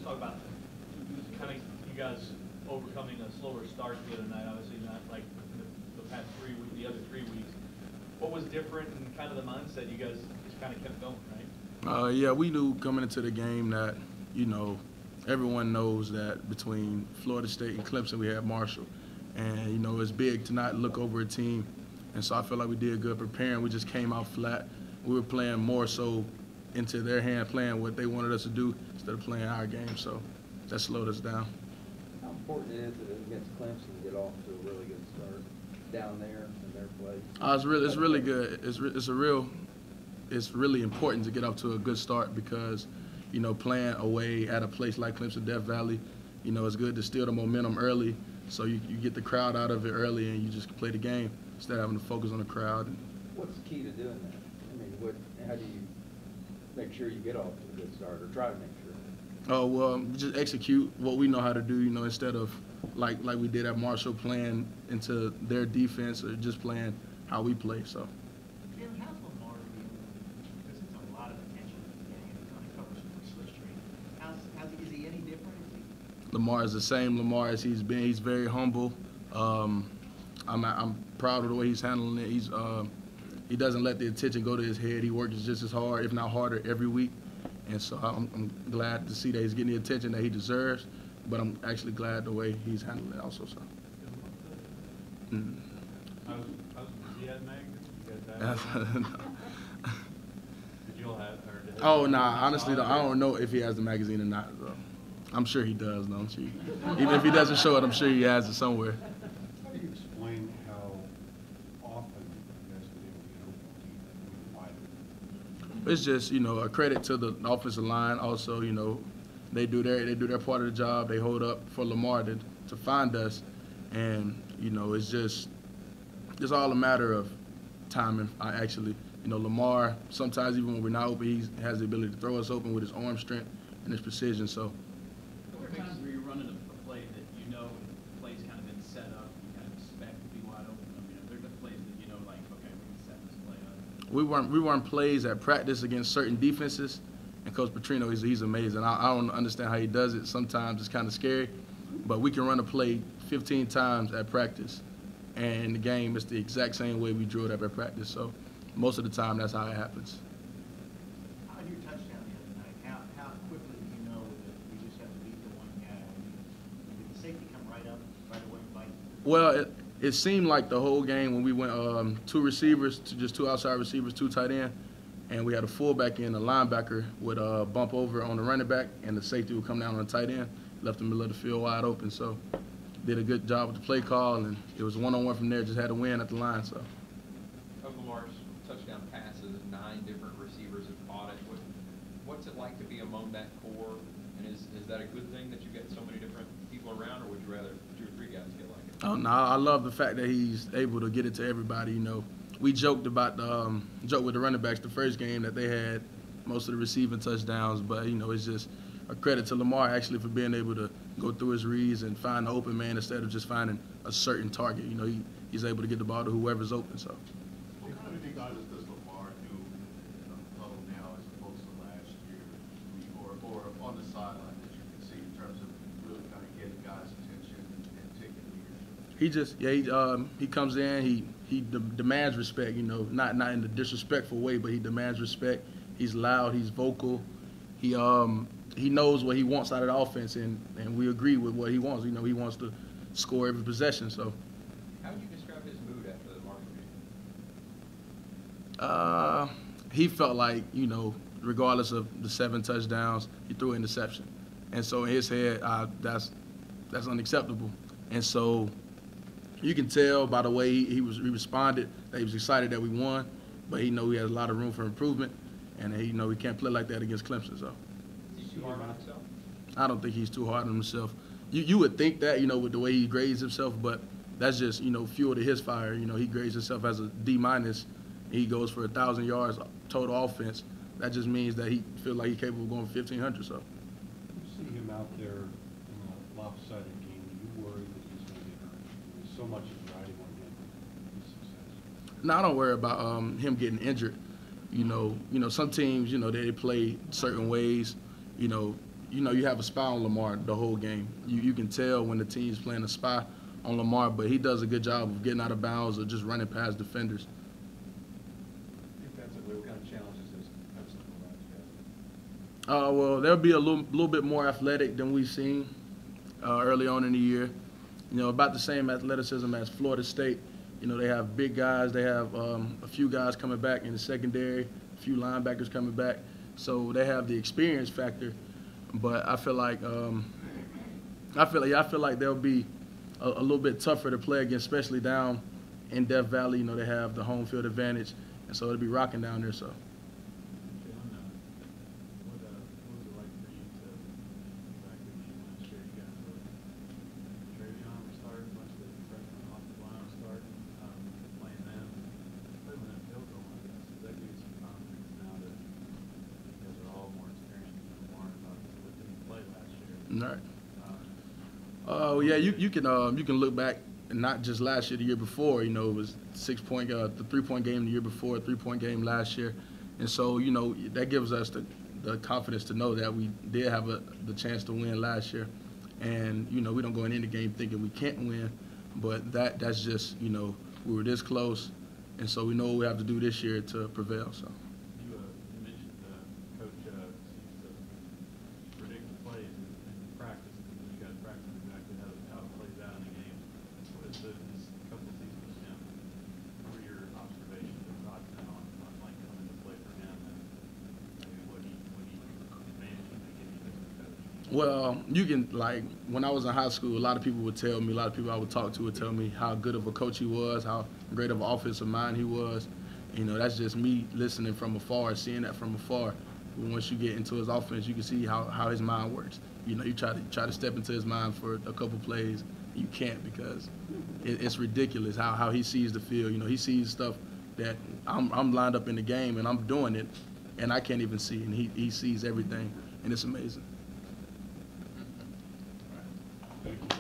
talk about kind of you guys overcoming a slower start the other night. Obviously, not like the past the other 3 weeks. What was different and kind of the mindset you guys just kind of kept going, right? Yeah, we knew coming into the game that, everyone knows that between Florida State and Clemson, we had Marshall. And, it's big to not look over a team. And so I feel like we did good preparing. We just came out flat. We were playing more so into their hand, playing what they wanted us to do instead of playing our game. So that slowed us down. How important is it against Clemson to get off to a really good start down there in their place? It's really good. It's really important to get off to a good start because, playing away at a place like Clemson Death Valley, it's good to steal the momentum early so you get the crowd out of it early and you just play the game instead of having to focus on the crowd. What's the key to doing that? I mean, how do you make sure you get off to a good start or try to make sure? Oh, well, just execute what we know how to do, instead of like we did at Marshall playing into their defense or just playing how we play. So. Jaylen, how's Lamar dealing with it? Because it's a lot of attention he's getting and it kind of covers for Swiss Street. Is he any different? Lamar is the same Lamar as he's been. He's very humble. I'm proud of the way he's handling it. He doesn't let the attention go to his head. He works just as hard, if not harder, every week. And so I'm glad to see that he's getting the attention that he deserves. But I'm actually glad the way he's handling it also. So. How's he had Mag? Did you all have? Oh, nah. Honestly, though, I don't know if he has the magazine or not. Though. I'm sure he does, though. Even if he doesn't show it, I'm sure he has it somewhere. How do you explain how often you guys been able to get open? It's just, a credit to the offensive line. Also, they do their part of the job. They hold up for Lamar to find us, and it's just all a matter of timing. Lamar, sometimes even when we're not open, he has the ability to throw us open with his arm strength and his precision. So. There are times where you're running a play that the play's kind of been set up, you kind of expect to be wide open. I mean, there are plays that like, okay, we can set this play up. We run plays at practice against certain defenses, and Coach Petrino, he's amazing. I don't understand how he does it. Sometimes it's kind of scary, but we can run a play 15 times at practice, and in the game it's the exact same way we drew it up at practice. So most of the time that's how it happens. How did your touchdown the other night? How quickly do you know that you just have to beat the one guy? Did the safety come right up right away and bite? Well, it seemed like the whole game when we went two receivers, just two outside receivers, two tight end, and we had a fullback and a linebacker would bump over on the running back, and the safety would come down on the tight end, left the middle of the field wide open. So did a good job with the play call, and it was one-on-one from there, just had to win at the line. So. Of Lamar's touchdown passes, 9 different receivers have caught it. What's it like to be among that core, and is that a good thing that you get so many different people around, or would you rather 2 or 3 guys get like it? Oh, no, I love the fact that he's able to get it to everybody. We joked about joke with the running backs the first game that they had most of the receiving touchdowns, but it's just a credit to Lamar actually for being able to go through his reads and find the open man instead of just finding a certain target. He's able to get the ball to whoever's open. So. What kind of things does Lamar do in the huddle now as opposed to last year, or on the sideline that you can see in terms of really kind of getting guys' attention and taking leadership? He comes in, he demands respect, not in the disrespectful way, but he demands respect. He's loud, he's vocal. He knows what he wants out of the offense, and we agree with what he wants. He wants to score every possession. So. How would you describe his mood after the Marshall game? He felt like, regardless of the 7 touchdowns, he threw an interception. And so in his head, that's unacceptable. And so you can tell by the way he responded that he was excited that we won, but he he has a lot of room for improvement, and he can't play like that against Clemson. So. Is he too hard on himself? I don't think he's too hard on himself. You would think that, with the way he grades himself, but that's just, fuel to his fire. He grades himself as a D-. He goes for 1,000 yards total offense. That just means that he feels like he's capable of going for 1,500. So. You see him out there in a lopsided game. Do you worry that he's going to get hurt? So much is riding on him for his success. No, I don't worry about him getting injured. Some teams, they play certain ways. you know, you have a spy on Lamar the whole game. You can tell when the team's playing a spy on Lamar, but he does a good job of getting out of bounds or just running past defenders. Defensively, what kind of challenges does Clemson provide you guys? Well, they'll be a little bit more athletic than we've seen early on in the year. You know, about the same athleticism as Florida State. You know, they have big guys. They have a few guys coming back in the secondary, a few linebackers coming back. So they have the experience factor. But I feel like they'll be a little bit tougher to play against, especially down in Death Valley. You know, they have the home field advantage, and so it'll be rocking down there. So. Jaylen, what was it like for you to back in last year? You guys were Travion were starting, a bunch of the freshmen off the line were starting, playing them, putting that field goal. I guess does that give you some confidence now that you guys are all more experienced and more about what didn't play last year? All right. Yeah, you can look back, and not just last year, the year before. You know, it was 6-point, the 3-point game the year before, 3-point game last year, and so you know that gives us the confidence to know that we did have the chance to win last year, and you know we don't go in any game thinking we can't win, but that's just, you know, we were this close, and so we know what we have to do this year to prevail. So. You mentioned Coach seems to predict the plays in practice, and you guys practice exactly how it plays out in the game. What is this couple of seasons, you know, what are your observations and thoughts now on like coming to play for him, and maybe what he advantage he may give you as a coach? Well, you can, like, when I was in high school, a lot of people would tell me, a lot of people I would talk to would tell me how good of a coach he was, how great of an offensive mind he was. You know, that's just me listening from afar, seeing that from afar. But once you get into his offense, you can see how his mind works. You know, you try to step into his mind for a couple plays, you can't, because it's ridiculous how he sees the field. You know, he sees stuff that I'm lined up in the game and I'm doing it, and I can't even see, and he sees everything, and it's amazing. Thank you.